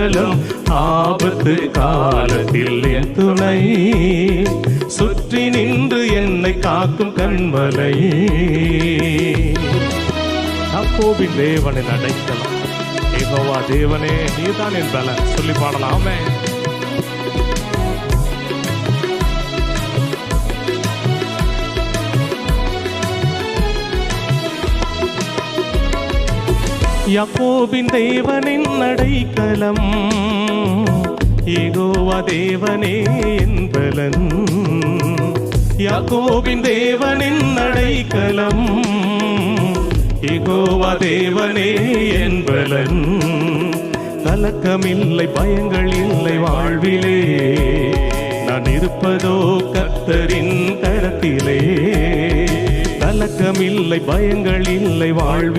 அடைக்கலம், ஆபத்து காலத்தில் என் துணை, சுற்றி நின்று என்னை காக்கும் கண்மலை. யாக்கோபின் தேவனின் அடைக்கலம், யெகோவா தேவனே நீதான் என் பலன் சொல்லி பாடலாமே. யாக்கோபின் தேவனின் அடைக்கலம், யெகோவா தேவனே என் பலன். யாக்கோபின் தேவனின் அடைக்கலம், யெகோவா தேவனே என் பலன். கலக்கமில்லை பயங்கள் இல்லை வாழ்விலே, நான் இருப்பதோ கர்த்தரின் கரத்திலே. கலக்கமில்லை பயங்கள் இல்லை வாழ்வில்